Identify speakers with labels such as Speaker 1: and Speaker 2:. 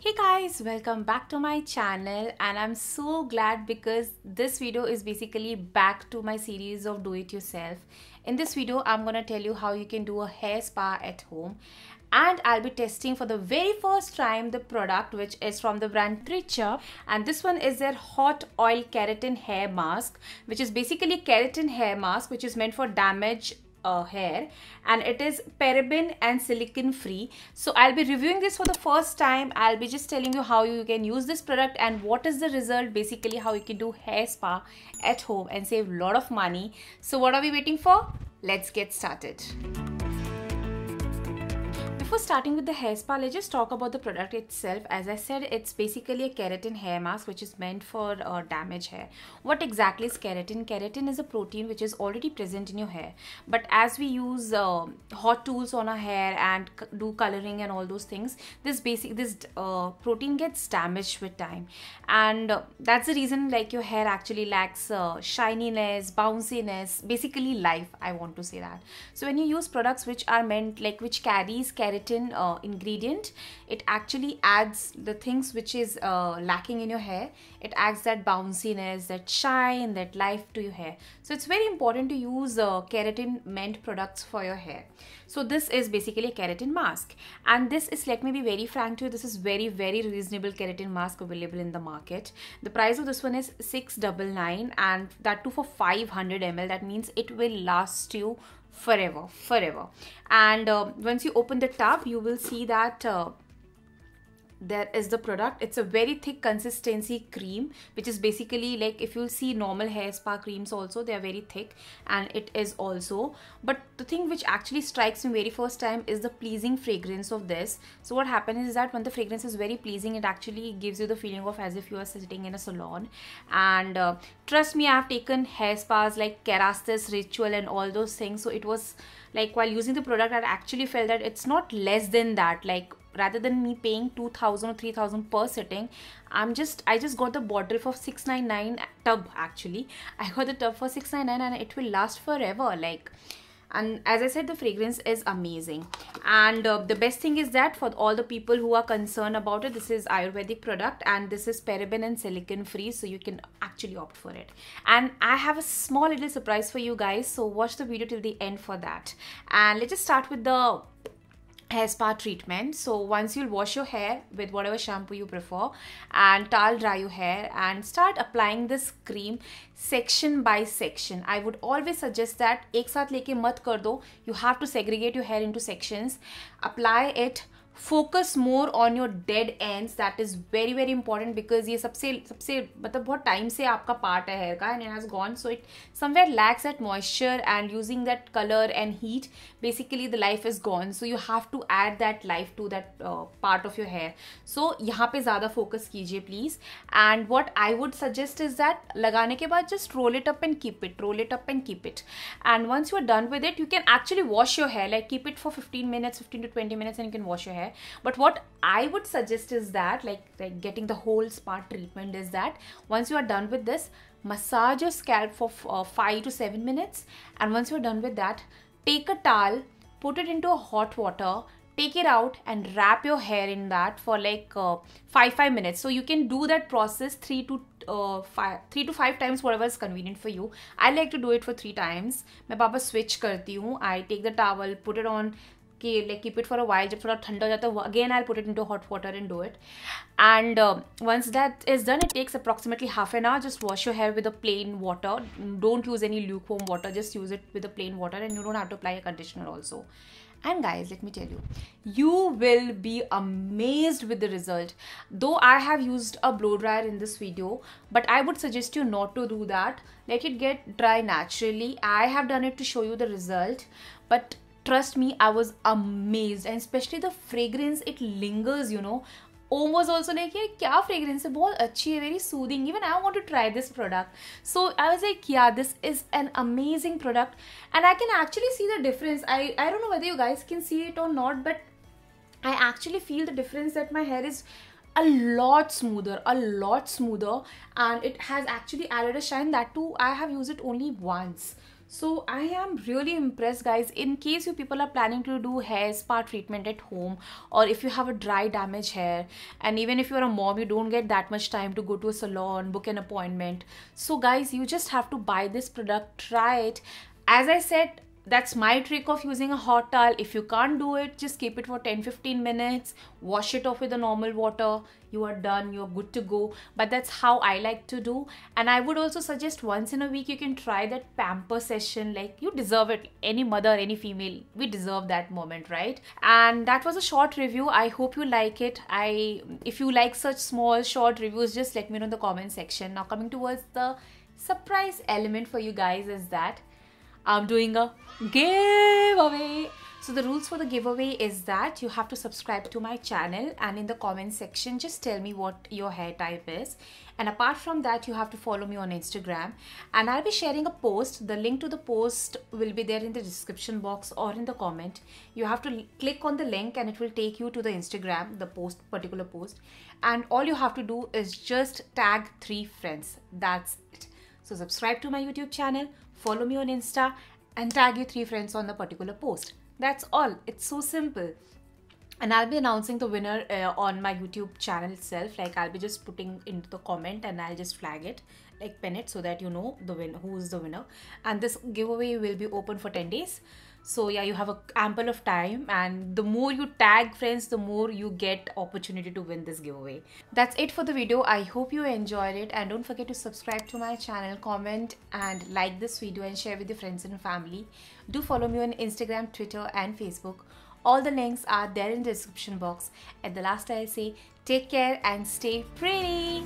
Speaker 1: Hey guys, welcome back to my channel and I'm so glad because this video is basically back to my series of do it yourself. In this video, I'm gonna tell you how you can do a hair spa at home, and I'll be testing for the very first time the product which is from the brand Tricha, and this one is their hot oil keratin hair mask, which is basically keratin hair mask which is meant for damaged hair, and it is paraben and silicone free. So I'll be reviewing this for the first time. I'll be just telling you how you can use this product and what is the result, basically how you can do hair spa at home and save a lot of money. So what are we waiting for? Let's get started. Before starting with the hair spa, let's just talk about the product itself. As I said, it's basically a keratin hair mask which is meant for damaged hair. What exactly is keratin? Keratin is a protein which is already present in your hair, but as we use hot tools on our hair and do coloring and all those things, this protein gets damaged with time, and that's the reason like your hair actually lacks shininess, bounciness, basically life, I want to say that. So when you use products which are meant which carries keratin ingredient, it actually adds the things which is lacking in your hair. It adds that bounciness, that shine, that life to your hair. So it's very important to use keratin meant products for your hair. So this is basically a keratin mask, and this is, let me be very frank to you, this is very reasonable keratin mask available in the market. The price of this one is $699, and that too for 500 ml. That means it will last you forever. And once you open the tub, you will see that there is the product. It's a very thick consistency cream, which is basically like, if you see normal hair spa creams also, they are very thick, and it is also. But the thing which actually strikes me very first time is the pleasing fragrance of this. So what happens is that when the fragrance is very pleasing, it actually gives you the feeling of as if you are sitting in a salon. And trust me, I have taken hair spas like Kerastase, Ritual and all those things. So it was like, while using the product, I actually felt that it's not less than that. Like, rather than me paying 2,000 or 3,000 per sitting, I just got the bottle for $699 tub. Actually, I got the tub for $699 and it will last forever. Like, and as I said, the fragrance is amazing. And the best thing is that for all the people who are concerned about it, this is Ayurvedic product and this is paraben and silicone free, so you can actually opt for it. And I have a small little surprise for you guys, so watch the video till the end for that. And let's just start with the hair spa treatment. So once you'll wash your hair with whatever shampoo you prefer and towel dry your hair and start applying this cream section by section. I would always suggest that एक साथ लेके मत कर दो. You have to segregate your hair into sections. Apply it. Focus more on your dead ends. That is very important, because ये सबसे मतलब बहुत time से आपका part है hair का and it has gone, so it somewhere lacks that moisture, and using that color and heat, basically the life is gone. So you have to add that life to that part of your hair. So यहाँ पे ज़्यादा focus कीजिए please. And what I would suggest is that लगाने के बाद just roll it up and keep it. Roll it up and keep it. And once you are done with it, you can actually wash your hair. Like, keep it for 15 to 20 minutes and you can wash your hair. But what I would suggest is that like getting the whole spa treatment is that once you are done with this, massage your scalp for 5 to 7 minutes, and once you're done with that, take a towel, put it into hot water, take it out and wrap your hair in that for like 5 minutes. So you can do that process 3 to 5 times, whatever is convenient for you. I like to do it for 3 times. मैं पापा switch करती हूँ. I take the towel, put it on, like keep it for a while. जब थोड़ा ठंडा हो जाता है, again I'll put it into hot water and do it. And once that is done, it takes approximately half an hour. Just wash your hair with a plain water. Don't use any lukewarm water. Just use it with a plain water, and you don't have to apply a conditioner also. And guys, let me tell you, you will be amazed with the result. Though I have used a blow dryer in this video, but I would suggest you not to do that. Let it get dry naturally. I have done it to show you the result, but trust me, I was amazed. And especially the fragrance, it lingers, you know. Om was also like, yeah, kya fragrance hai, bahut achhi hai, very soothing. Even I want to try this product. So I was like, yeah, this is an amazing product, and I can actually see the difference. I don't know whether you guys can see it or not, but I actually feel the difference that my hair is a lot smoother, and it has actually added a shine. That too, I have used it only once. So I am really impressed, guys. In case you people are planning to do hair spa treatment at home, or if you have a dry damaged hair, and even if you're a mom, you don't get that much time to go to a salon, book an appointment. So guys, you just have to buy this product, try it. As I said, that's my trick of using a hot towel. If you can't do it, just keep it for 10-15 minutes, wash it off with the normal water, you are done, you're good to go. But that's how I like to do. And I would also suggest once in a week you can try that pamper session. Like, you deserve it. Any mother, any female, we deserve that moment, right? And that was a short review. I hope you like it. If you like such small short reviews, just let me know in the comment section. Now coming towards the surprise element for you guys is that I'm doing a giveaway. So the rules for the giveaway is that you have to subscribe to my channel, and in the comment section just tell me what your hair type is. And apart from that, you have to follow me on Instagram, and I'll be sharing a post. The link to the post will be there in the description box or in the comment. You have to click on the link and it will take you to the Instagram, the particular post. And all you have to do is just tag 3 friends. That's it. So subscribe to my YouTube channel, follow me on Insta, and tag your 3 friends on the particular post. That's all. It's so simple. And I'll be announcing the winner on my YouTube channel itself. Like, I'll be just putting into the comment and I'll just flag it, like pin it, so that you know the winner, who is the winner. And this giveaway will be open for 10 days. So yeah, you have a ample of time, and the more you tag friends, the more you get opportunity to win this giveaway. That's it for the video. I hope you enjoyed it, and don't forget to subscribe to my channel, comment and like this video, and share with your friends and family. Do follow me on Instagram, Twitter and Facebook. All the links are there in the description box. At the last, I'll say take care and stay pretty.